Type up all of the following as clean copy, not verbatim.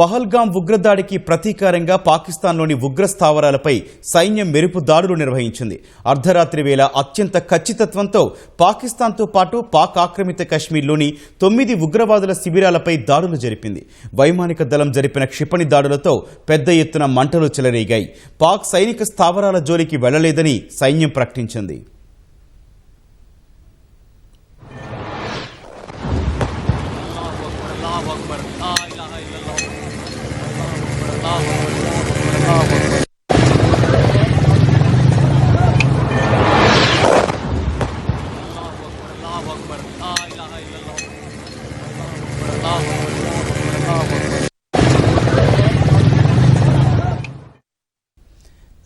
పహల్గాం ఉగ్రదాడికి ప్రతీకారంగా పాకిస్తాన్లోని ఉగ్ర స్థావరాలపై సైన్యం మెరుపు దాడులు నిర్వహించింది. అర్ధరాత్రి వేళ అత్యంత ఖచ్చితత్వంతో పాకిస్తాన్తో పాటు పాక్ ఆక్రమిత కశ్మీర్లోని 9 ఉగ్రవాదుల శిబిరాలపై దాడులు జరిపింది. వైమానిక దళం జరిపిన క్షిపణి దాడులతో పెద్ద ఎత్తున మంటలు చెలరేగాయి. పాక్ సైనిక స్థావరాల జోలికి వెళ్లలేదని సైన్యం ప్రకటించింది.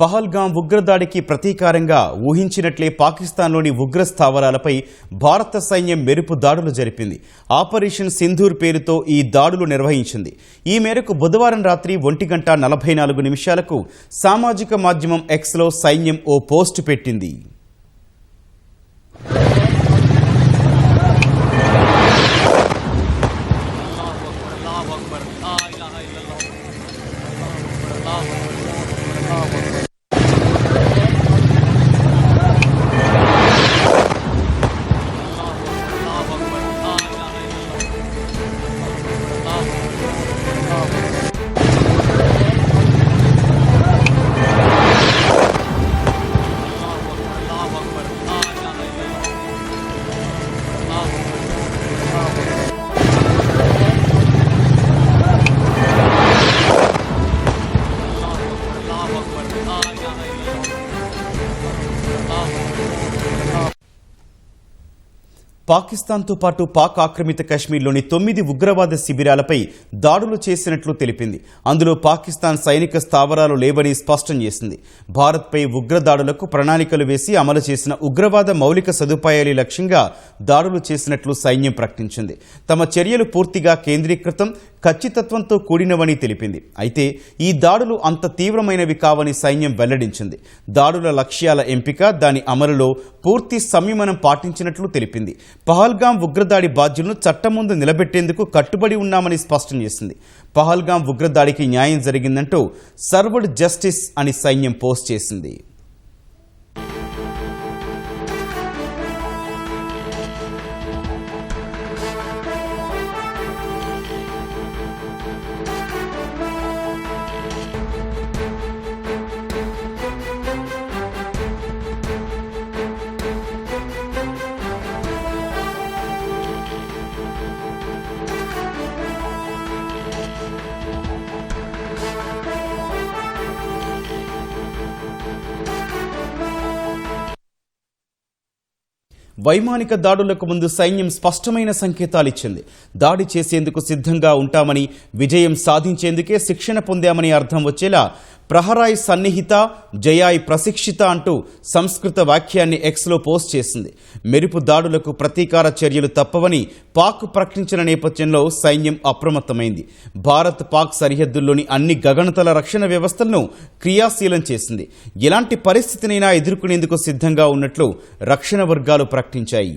పహల్గాం ఉగ్రదాడికి ప్రతీకారంగా ఊహించినట్లే పాకిస్తాన్లోని ఉగ్ర స్థావరాలపై భారత సైన్యం మెరుపు దాడులు జరిపింది. ఆపరేషన్ సింధూర్ పేరుతో ఈ దాడులు నిర్వహించింది. ఈ మేరకు బుధవారం రాత్రి 1:44 సామాజిక మాధ్యమం ఎక్స్లో సైన్యం ఓ పోస్టు పెట్టింది. పాకిస్తాన్తో పాటు పాక్ ఆక్రమిత కశ్మీర్లోని 9 ఉగ్రవాద శిబిరాలపై దాడులు చేసినట్లు తెలిపింది. అందులో పాకిస్తాన్ సైనిక స్థావరాలు లేవని స్పష్టం చేసింది. భారత్పై ఉగ్రదాడులకు ప్రణాళికలు వేసి అమలు చేసిన ఉగ్రవాద మౌలిక సదుపాయాల లక్ష్యంగా దాడులు చేసినట్లు సైన్యం ప్రకటించింది. తమ చర్యలు పూర్తిగా కేంద్రీకృతం, ఖచ్చితత్వంతో కూడినవని తెలిపింది. అయితే ఈ దాడులు అంత తీవ్రమైనవి కావని సైన్యం వెల్లడించింది. దాడుల లక్ష్యాల ఎంపిక, దాని అమలులో పూర్తి సంయమనం పాటించినట్లు తెలిపింది. పహల్గాం ఉగ్రదాడి బాధ్యులను చట్టం ముందు నిలబెట్టేందుకు కట్టుబడి ఉన్నామని స్పష్టం చేసింది. పహల్గాం ఉగ్రదాడికి న్యాయం జరిగిందంటూ సర్వ్డ్ జస్టిస్ అని సైన్యం పోస్ట్ చేసింది. వైమానిక దాడులకు ముందు సైన్యం స్పష్టమైన సంకేతాలిచ్చింది. దాడి చేసేందుకు సిద్ధంగా ఉంటామని, విజయం సాధించేందుకే శిక్షణ పొందామని అర్థం వచ్చేలా ప్రహరాయ్ సన్నిహిత, జయాయ్ ప్రశిక్షిత అంటూ సంస్కృత వాక్యాన్ని ఎక్స్లో పోస్ట్ చేసింది. మెరుపు దాడులకు ప్రతీకార చర్యలు తప్పవని పాక్ ప్రకటించిన నేపథ్యంలో సైన్యం అప్రమత్తమైంది. భారత్ పాక్ సరిహద్దుల్లోని అన్ని గగనతల రక్షణ వ్యవస్థలను క్రియాశీలం చేసింది. ఎలాంటి పరిస్థితినైనా ఎదుర్కొనేందుకు సిద్ధంగా ఉన్నట్లు రక్షణ వర్గాలు ప్రకటించాయి.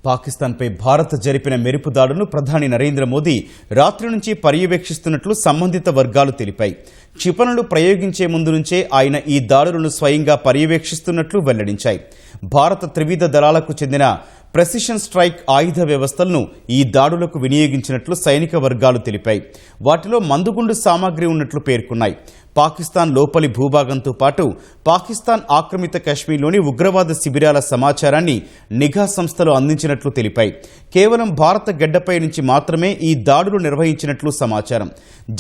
పాకిస్తాన్పై భారత్ జరిపిన మెరుపు దాడులను ప్రధాని నరేంద్ర మోదీ రాత్రి నుంచి పర్యవేక్షిస్తున్నట్లు సంబంధిత వర్గాలు తెలిపాయి. క్షిపణులు ప్రయోగించే ముందు నుంచే ఆయన ఈ దాడులను స్వయంగా పర్యవేక్షిస్తున్నట్లు వెల్లడించాయి. భారత త్రివిధ దళాలకు చెందిన ప్రెసిషన్ స్ట్రైక్ ఆయుధ వ్యవస్థలను ఈ దాడులకు వినియోగించినట్లు సైనిక వర్గాలు తెలిపాయి. వాటిలో మందుగుండు సామాగ్రి ఉన్నట్లు పేర్కొన్నాయి. పాకిస్తాన్ లోపలి భూభాగంతో పాటు పాకిస్తాన్ ఆక్రమిత కశ్మీర్లోని ఉగ్రవాద శిబిరాల సమాచారాన్ని నిఘా సంస్థలు అందించినట్లు తెలిపాయి. కేవలం భారత గడ్డపై నుంచి మాత్రమే ఈ దాడులు నిర్వహించినట్లు సమాచారం.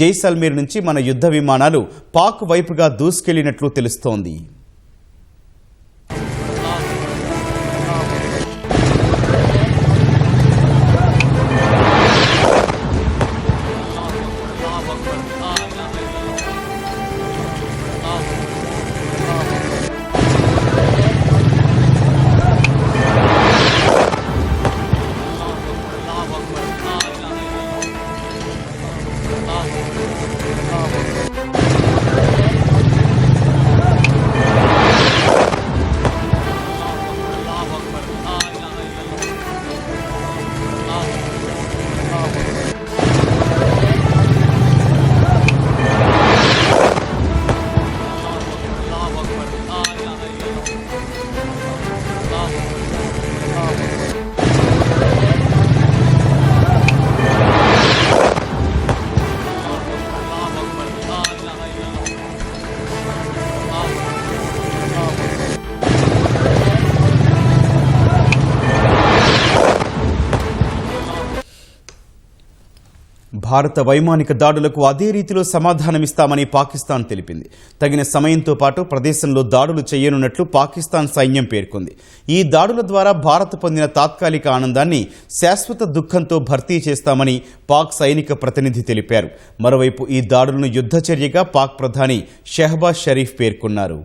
జైసల్మేర్ నుంచి మన యుద్ధ విమానాలు పాక్ వైపుగా దూసుకెళ్లినట్లు తెలుస్తోంది. భారత వైమానిక దాడులకు అదే రీతిలో సమాధానమిస్తామని పాకిస్తాన్ తెలిపింది. తగిన సమయంతో పాటు ప్రదేశంలో దాడులు చేయనున్నట్లు పాకిస్తాన్ సైన్యం పేర్కొంది. ఈ దాడుల ద్వారా భారత్ పొందిన తాత్కాలిక ఆనందాన్ని శాశ్వత దుఃఖంతో భర్తీ చేస్తామని పాక్ సైనిక ప్రతినిధి తెలిపారు. మరోవైపు ఈ దాడులను యుద్ధ చర్యగా పాక్ ప్రధాని షెహబాజ్ షరీఫ్ పేర్కొన్నారు.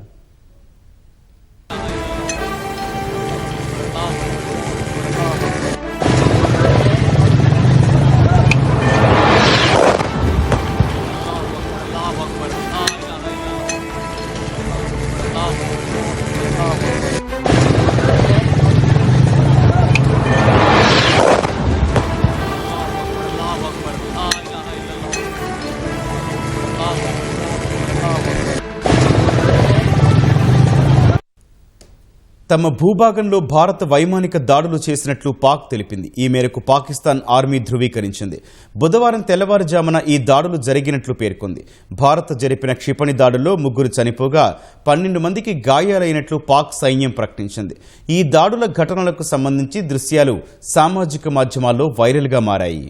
తమ భూభాగంలో భారత వైమానిక దాడులు చేసినట్లు పాక్ తెలిపింది. ఈ మేరకు పాకిస్తాన్ ఆర్మీ ధృవీకరించింది. బుధవారం తెల్లవారుజామున ఈ దాడులు జరిగినట్లు పేర్కొంది. భారత్ జరిపిన క్షిపణి దాడుల్లో 3 చనిపోగా 12 మందికి గాయాలైనట్లు పాక్ సైన్యం ప్రకటించింది. ఈ దాడుల ఘటనలకు సంబంధించి దృశ్యాలు సామాజిక మాధ్యమాల్లో వైరల్గా మారాయి.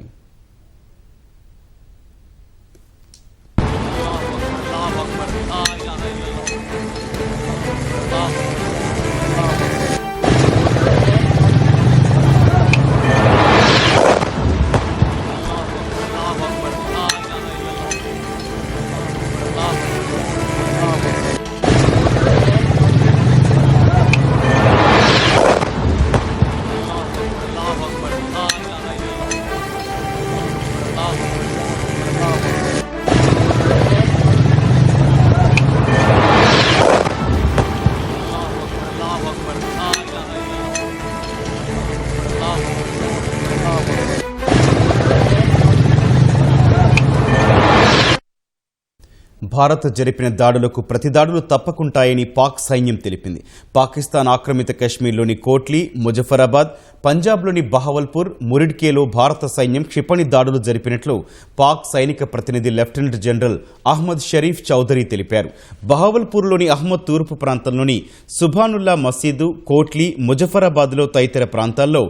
భారత్ జరిపిన దాడులకు ప్రతిదాడులు తప్పకుంటాయని పాక్ సైన్యం తెలిపింది. పాకిస్తాన్ ఆక్రమిత కశ్మీర్లోని కోట్లీ, ముజఫరాబాద్, పంజాబ్లోని బహవల్పూర్, మురిడ్కేలో భారత సైన్యం క్షిపణి దాడులు జరిపినట్లు పాక్ సైనిక ప్రతినిధి లెఫ్టినెంట్ జనరల్ అహ్మద్ షరీఫ్ చౌదరి తెలిపారు. బహవల్పూర్లోని అహ్మద్ తూర్పు ప్రాంతంలోని సుభానుల్లా మసీదు, కోట్లీ, ముజఫరాబాద్లో తదితర ప్రాంతాల్లో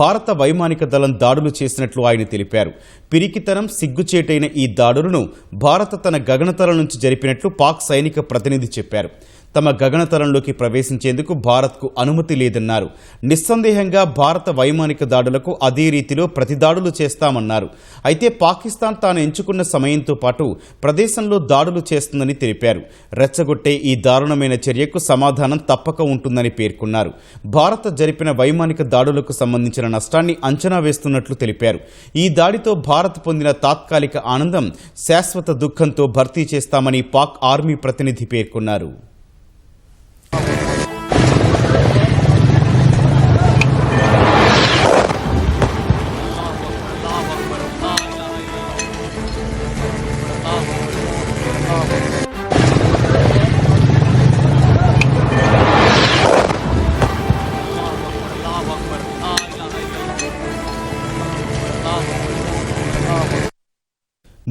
భారత వైమానిక దళం దాడులు చేసినట్లు ఆయన తెలిపారు. పిరికితనం, సిగ్గుచేటైన ఈ దాడులను భారత తన గగనతలం నుంచి జరిపినట్లు పాక్ సైనిక ప్రతినిధి చెప్పారు. తమ గగనతలంలోకి ప్రవేశించేందుకు భారత్కు అనుమతి లేదన్నారు. నిస్సందేహంగా భారత వైమానిక దాడులకు అదే రీతిలో ప్రతిదాడులు చేస్తామన్నారు. అయితే పాకిస్తాన్ తాను ఎంచుకున్న సమయంతో పాటు ప్రదేశంలో దాడులు చేస్తుందని తెలిపారు. రెచ్చగొట్టే ఈ దారుణమైన చర్యకు సమాధానం తప్పక ఉంటుందని పేర్కొన్నారు. భారత్ జరిపిన వైమానిక దాడులకు సంబంధించిన నష్టాన్ని అంచనా వేస్తున్నట్లు తెలిపారు. ఈ దాడితో భారత్ పొందిన తాత్కాలిక ఆనందం శాశ్వత దుఃఖంతో భర్తీ చేస్తామని పాక్ ఆర్మీ ప్రతినిధి పేర్కొన్నారు.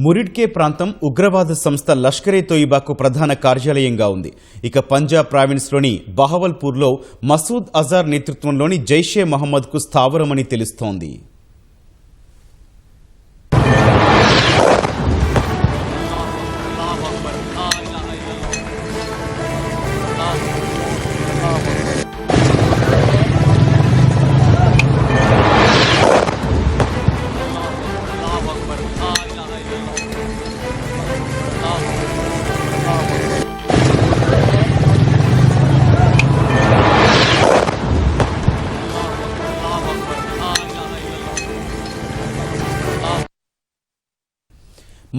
మురిడ్కే ప్రాంతం ఉగ్రవాద సంస్థ లష్కర్-ఏ-తోయిబాకు ప్రధాన కార్యాలయంగా ఉంది. ఇక పంజాబ్ ప్రావిన్స్లోని బహవల్పూర్లో మసూద్ అజార్ నేతృత్వంలోని జైషే మహమ్మద్కు స్థావరమని తెలుస్తోంది.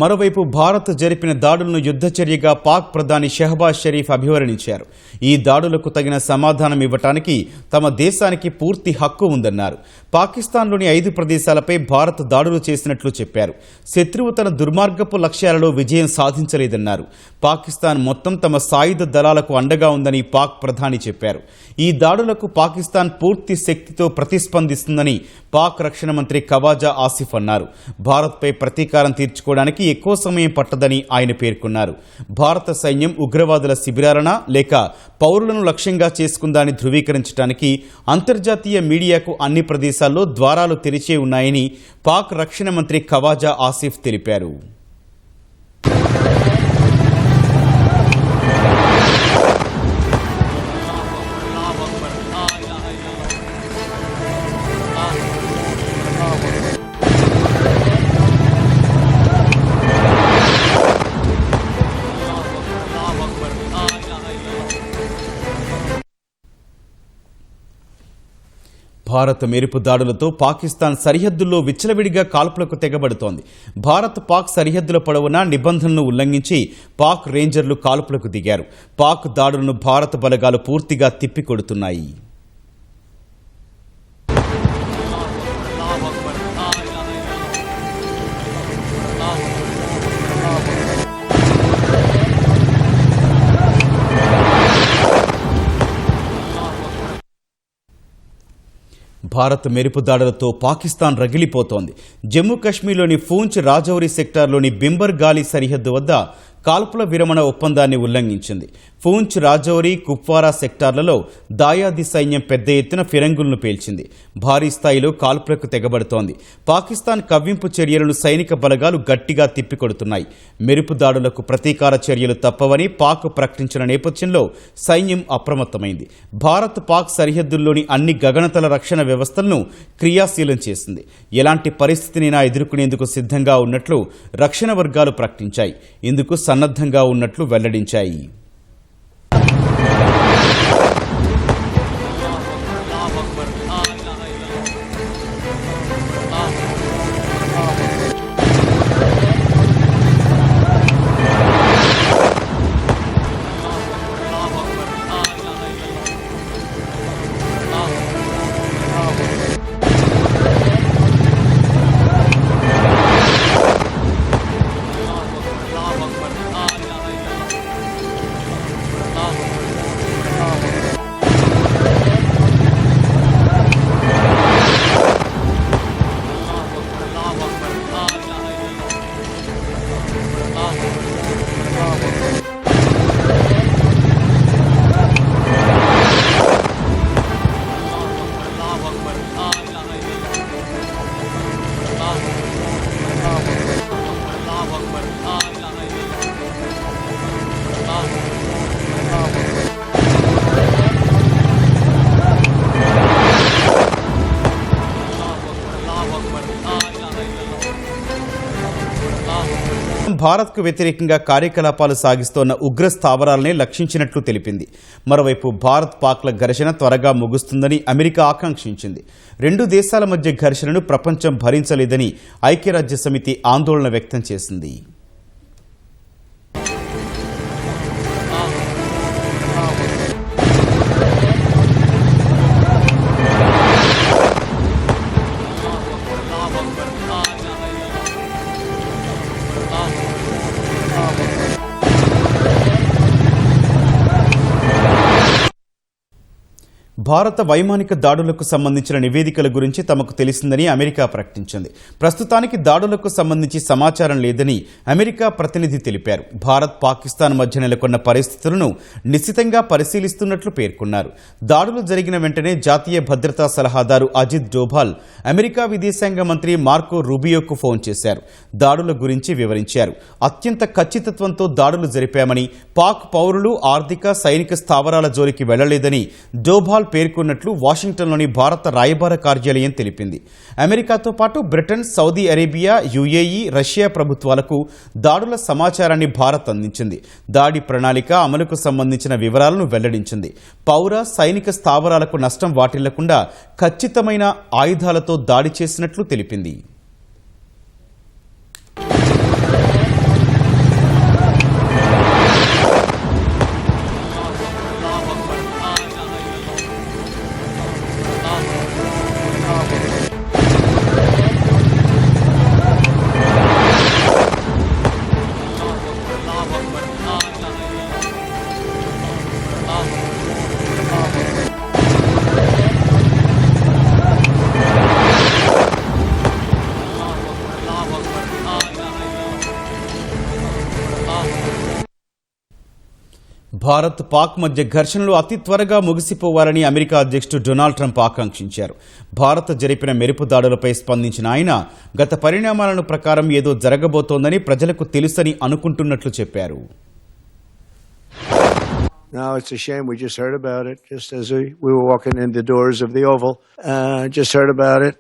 మరోవైపు భారత్ జరిపిన దాడులను యుద్ధచర్యగా పాక్ ప్రధాని షెహబాజ్ షరీఫ్ అభివర్ణించారు. ఈ దాడులకు తగిన సమాధానం ఇవ్వటానికి తమ దేశానికి పూర్తి హక్కు ఉందన్నారు. పాకిస్తాన్లోని 5 ప్రదేశాలపై భారత్ దాడులు చేసినట్లు చెప్పారు. శత్రువు తన దుర్మార్గపు లక్ష్యాలలో విజయం సాధించలేదన్నారు. పాకిస్తాన్ మొత్తం తమ సాయుధ దళాలకు అండగా ఉందని పాక్ ప్రధాని చెప్పారు. ఈ దాడులకు పాకిస్తాన్ పూర్తి శక్తితో ప్రతిస్పందిస్తుందని పాక్ రక్షణ మంత్రి ఖవాజా ఆసిఫ్ అన్నారు. భారత్పై ప్రతీకారం తీర్చుకోవడానికి ఎక్కువ సమయం పట్టదని ఆయన పేర్కొన్నారు. భారత సైన్యం ఉగ్రవాదుల శిబిరాలనా లేక పౌరులను లక్ష్యంగా చేసుకుందాని ధృవీకరించడానికి అంతర్జాతీయ మీడియాకు అన్ని ప్రదేశాల్లో ద్వారాలు తెరిచే ఉన్నాయని పాక్ రక్షణ మంత్రి ఖవాజా ఆసిఫ్ తెలిపారు. భారత్ మెరుపు దాడులతో పాకిస్తాన్ సరిహద్దుల్లో విచ్చలవిడిగా కాల్పులకు తెగబడుతోంది. భారత్ పాక్ సరిహద్దుల పొడవునా నిబంధనలను ఉల్లంఘించి పాక్ రేంజర్లు కాల్పులకు దిగారు. పాక్ దాడులను భారత బలగాలు పూర్తిగా తిప్పికొడుతున్నాయి. భారత్ మెరుపు దాడులతో పాకిస్తాన్ రగిలిపోతోంది. జమ్మూ కాశ్మీర్లోని పూంచ్ రాజౌరి సెక్టార్లోని బింబర్ గాలి సరిహద్దు వద్ద కాల్పుల విరమణ ఒప్పందాన్ని ఉల్లంఘించింది. పూంచ్ రాజౌరి కుప్వారా సెక్టార్లలో దాయాది సైన్యం పెద్ద ఎత్తున ఫిరంగులను పేల్చింది. భారీ స్థాయిలో కాల్పులకు తెగబడుతోంది. పాకిస్తాన్ కవ్వింపు చర్యలను సైనిక బలగాలు గట్టిగా తిప్పికొడుతున్నాయి. మెరుపు దాడులకు ప్రతీకార చర్యలు తప్పవని పాక్ ప్రకటించిన నేపథ్యంలో సైన్యం అప్రమత్తమైంది. భారత్ పాక్ సరిహద్దుల్లోని అన్ని గగనతల రక్షణ వ్యవస్థలను క్రియాశీలం చేసింది. ఎలాంటి పరిస్థితినైనా ఎదుర్కొనేందుకు సిద్ధంగా ఉన్నట్లు రక్షణ వర్గాలు ప్రకటించాయి. ఇందుకు సన్నద్ధంగా ఉన్నట్లు వెల్లడించాయి. భారత్కు వ్యతిరేకంగా కార్యకలాపాలు సాగిస్తోన్న ఉగ్ర స్థావరాలనే లక్షించినట్లు తెలిపింది. మరోవైపు భారత్ పాక్ల ఘర్షణ త్వరగా ముగుస్తుందని అమెరికా ఆకాంక్షించింది. 2 దేశాల మధ్య ఘర్షణను ప్రపంచం భరించలేదని ఐక్యరాజ్యసమితి ఆందోళన వ్యక్తం చేసింది. భారత వైమానిక దాడులకు సంబంధించిన నివేదికల గురించి తమకు తెలిసిందని అమెరికా ప్రకటించింది. ప్రస్తుతానికి దాడులకు సంబంధించి సమాచారం లేదని అమెరికా ప్రతినిధి తెలిపారు. భారత్ పాకిస్తాన్ మధ్య నెలకొన్న పరిస్థితులను నిశితంగా పరిశీలిస్తున్నట్లు పేర్కొన్నారు. దాడులు జరిగిన వెంటనే జాతీయ భద్రతా సలహాదారు అజిత్ డోభాల్ అమెరికా విదేశాంగ మంత్రి మార్కో రూబియోకు ఫోన్ చేశారు. దాడుల గురించి వివరించారు. అత్యంత ఖచ్చితత్వంతో దాడులు జరిపామని, పాక్ పౌరులు ఆర్థిక సైనిక స్థావరాల జోలికి వెళ్లలేదని డోభాల్ పేర్కొన్నట్లు వాషింగ్టన్లోని భారత రాయబార కార్యాలయం తెలిపింది. అమెరికాతో పాటు Britain, Saudi Arabia, UAE, Russia ప్రభుత్వాలకు దాడుల సమాచారాన్ని భారత్ అందించింది. దాడి ప్రణాళిక, అమలుకు సంబంధించిన వివరాలను వెల్లడించింది. పౌర సైనిక స్థావరాలకు నష్టం వాటిల్లకుండా ఖచ్చితమైన ఆయుధాలతో దాడి చేసినట్లు తెలిపింది. భారత్ పాక్ మధ్య ఘర్షణలు అతి త్వరగా ముగిసిపోవాలని అమెరికా అధ్యక్షుడు డొనాల్డ్ ట్రంప్ ఆకాంక్షించారు. భారత్ జరిపిన మెరుపు దాడులపై స్పందించిన ఆయన గత పరిణామాలను ప్రకారం ఏదో జరగబోతోందని ప్రజలకు తెలుసని అనుకుంటున్నట్లు చెప్పారు. No, it's a shame. We just heard about it just as we were walking in the doors of the Oval. Just heard about it.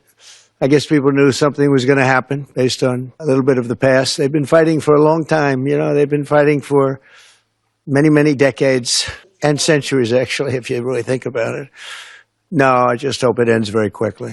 I guess people knew something was going to happen based on a little bit of the past. They've been fighting for a long time. You know, they've been fighting for many decades and centuries, actually, if you really think about it. No, I just hope it ends very quickly.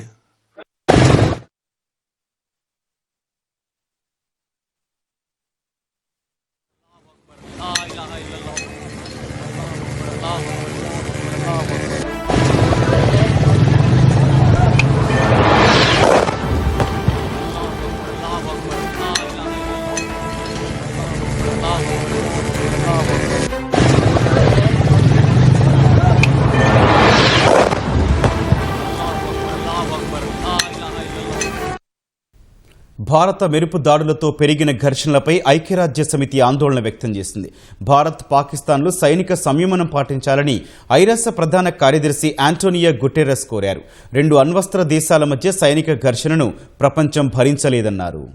భారత మెరుపు దాడులతో పెరిగిన ఘర్షణలపై ఐక్యరాజ్య సమితి ఆందోళన వ్యక్తం చేసింది. భారత్, పాకిస్తాన్లు సైనిక సంయమనం పాటించాలని ఐరాస ప్రధాన కార్యదర్శి ఆంటోనియో గుటెరస్ కోరారు. రెండు అణ్వస్త్ర దేశాల మధ్య సైనిక ఘర్షణను ప్రపంచం భరించలేదన్నారు.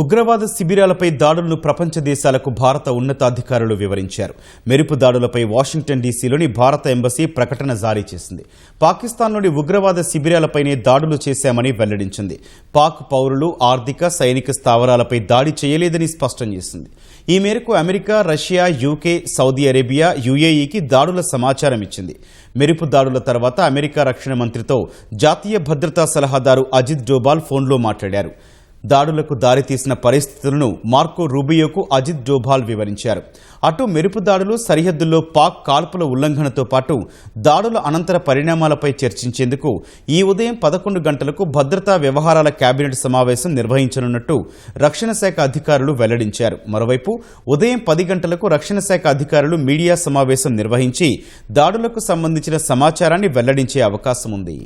ఉగ్రవాద శిబిరాలపై దాడులను ప్రపంచ దేశాలకు భారత ఉన్నతాధికారులు వివరించారు. మెరుపు దాడులపై వాషింగ్టన్ డీసీలోని భారత ఎంబసీ ప్రకటన జారీ చేసింది. పాకిస్తాన్లోని ఉగ్రవాద శిబిరాలపైనే దాడులు చేశామని వెల్లడించింది. పాక్ పౌరులు ఆర్థిక సైనిక స్థావరాలపై దాడి చేయలేదని స్పష్టం చేసింది. ఈ మేరకు America, Russia, UK, Saudi Arabia, యుఏఈకి దాడుల సమాచారం ఇచ్చింది. మెరుపు దాడుల తర్వాత అమెరికా రక్షణ మంత్రితో జాతీయ భద్రతా సలహాదారు అజిత్ డోభాల్ ఫోన్లో మాట్లాడారు. దాడులకు దారితీసిన పరిస్థితులను మార్కో రూబియోకు అజిత్ డోభాల్ వివరించారు. అటు మెరుపు దాడులు, సరిహద్దుల్లో పాక్ కాల్పుల ఉల్లంఘనతో పాటు దాడుల అనంతర పరిణామాలపై చర్చించేందుకు ఈ ఉదయం 11 గంటలకు భద్రతా వ్యవహారాల కేబినెట్ సమావేశం నిర్వహించనున్నట్టు రక్షణ శాఖ అధికారులు వెల్లడించారు. మరోవైపు ఉదయం 10 గంటలకు రక్షణ శాఖ అధికారులు మీడియా సమావేశం నిర్వహించి దాడులకు సంబంధించిన సమాచారాన్ని వెల్లడించే అవకాశం ఉంది.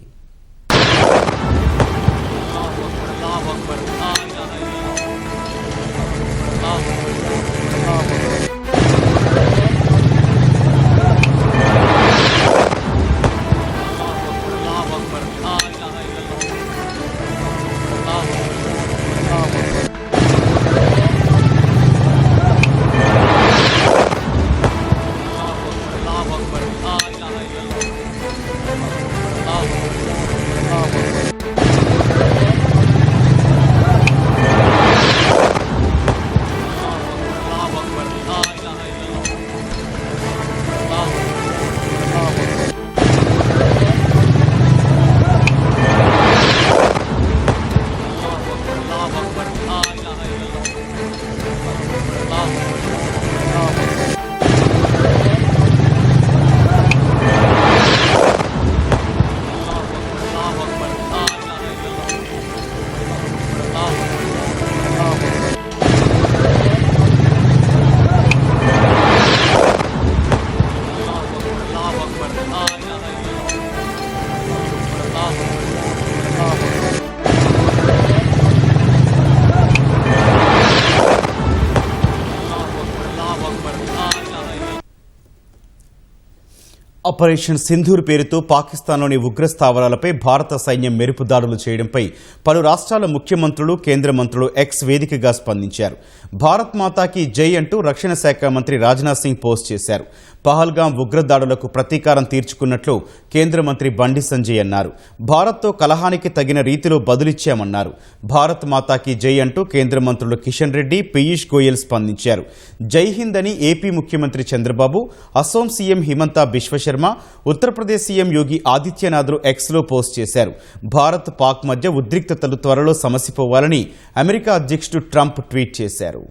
ఆపరేషన్ సింధూర్ పేరుతో పాకిస్తాన్లోని ఉగ్ర స్థావరాలపై భారత సైన్యం మెరుపు దాడులు చేయడంపై పలు రాష్ట్రాల ముఖ్యమంత్రులు కేంద్ర మంత్రులు ఎక్స్ వేదికగా స్పందించారు. భారత్ మాతాకి జై అంటూ రక్షణ శాఖ మంత్రి రాజ్నాథ్ సింగ్ పోస్ట్ చేశారు. పహల్గాం ఉగ్రదాడులకు ప్రతీకారం తీర్చుకున్నట్లు కేంద్ర మంత్రి బండి సంజయ్ అన్నారు. భారత్తో కలహానికి తగిన రీతిలో బదులిచ్చామన్నారు. భారత్ మాతాకి జై అంటూ కేంద్ర మంత్రులు కిషన్ రెడ్డి, పీయూష్ గోయల్ స్పందించారు. జై హింద్ అని ఏపీ ముఖ్యమంత్రి చంద్రబాబు, అసోం సీఎం హిమంతా బిశ్వ శర్మ, ఉత్తరప్రదేశ్ సీఎం యోగి ఆదిత్యనాథ్లు ఎక్స్లో పోస్ట్ చేశారు. భారత్ పాక్ మధ్య ఉద్రిక్తతలు త్వరలో సమసిపోవాలని అమెరికా అధ్యక్షుడు ట్రంప్ ట్వీట్ చేశారు.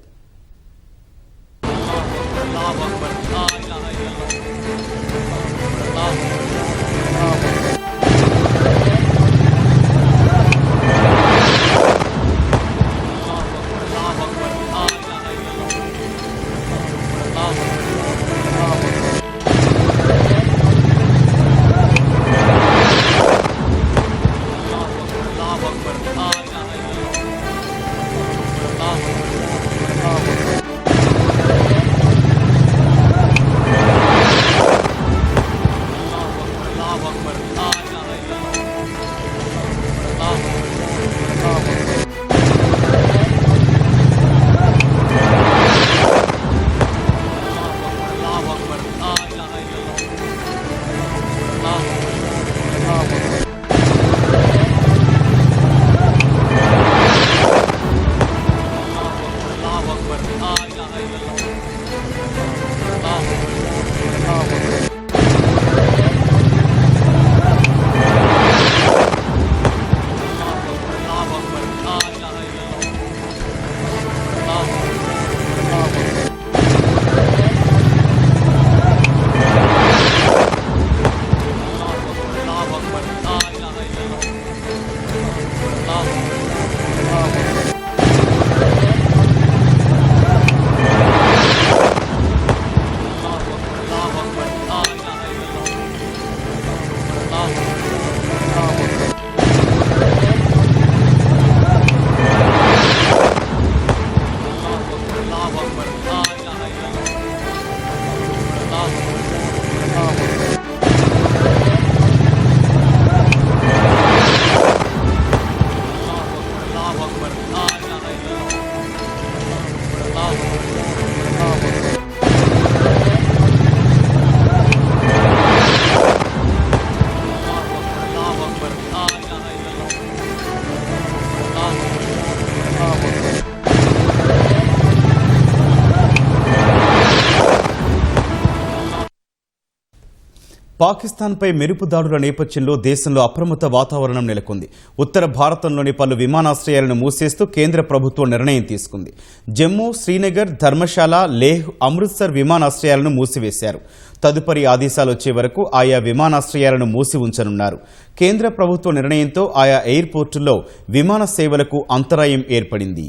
పాకిస్తాన్పై మెరుపు దాడుల నేపథ్యంలో దేశంలో అప్రమత్త వాతావరణం నెలకొంది. ఉత్తర భారతంలోని పలు విమానాశ్రయాలను మూసేస్తూ కేంద్ర ప్రభుత్వం నిర్ణయం తీసుకుంది. జమ్మూ, శ్రీనగర్, ధర్మశాల, లేహ్, అమృత్సర్ విమానాశ్రయాలను మూసివేశారు. తదుపరి ఆదేశాలు వచ్చే వరకు ఆయా విమానాశ్రయాలను మూసి ఉంచనున్నారు. కేంద్ర ప్రభుత్వ నిర్ణయంతో ఆయా ఎయిర్పోర్టుల్లో విమాన సేవలకు అంతరాయం ఏర్పడింది.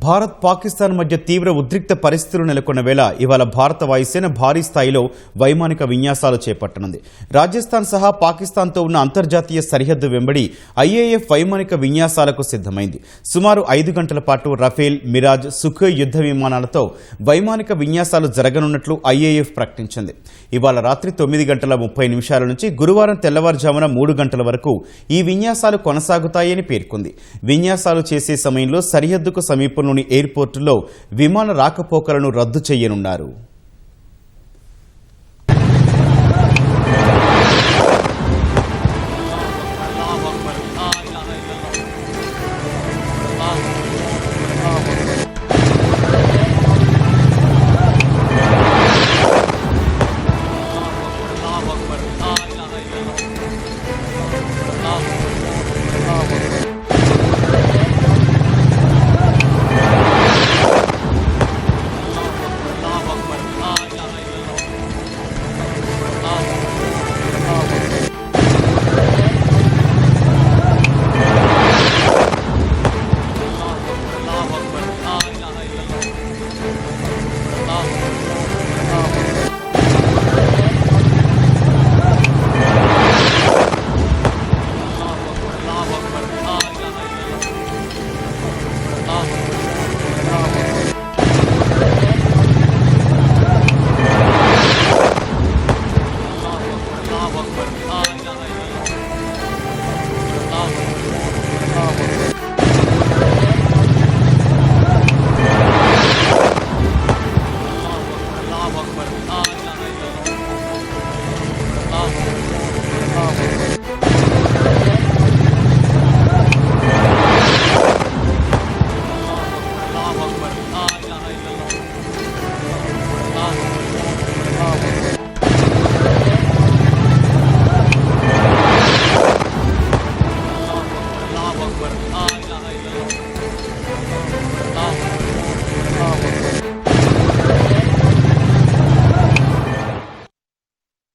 భారత్ పాకిస్తాన్ మధ్య తీవ్ర ఉద్రిక్త పరిస్థితులు నెలకొన్న వేళ ఇవాళ భారత వాయుసేన భారీ స్థాయిలో వైమానిక విన్యాసాలు చేపట్టనుంది. రాజస్థాన్ సహా పాకిస్తాన్తో ఉన్న అంతర్జాతీయ సరిహద్దు వెంబడి ఐఏఎఫ్ వైమానిక విన్యాసాలకు సిద్ధమైంది. సుమారు 5 గంటల పాటు రఫేల్, మిరాజ్, సుఖోయ్ యుద్ధ విమానాలతో వైమానిక విన్యాసాలు జరగనున్నట్లు ఐఏఎఫ్ ప్రకటించింది. ఇవాళ రాత్రి 9:30 నుంచి గురువారం తెల్లవారుజామున 3 గంటల వరకు ఈ విన్యాసాలు కొనసాగుతాయని పేర్కొంది. విన్యాసాలు చేసే సమయంలో సరిహద్దుకు సమీపంలోని ఎయిర్పోర్టులో విమాన రాకపోకలను రద్దు చేయనున్నారు.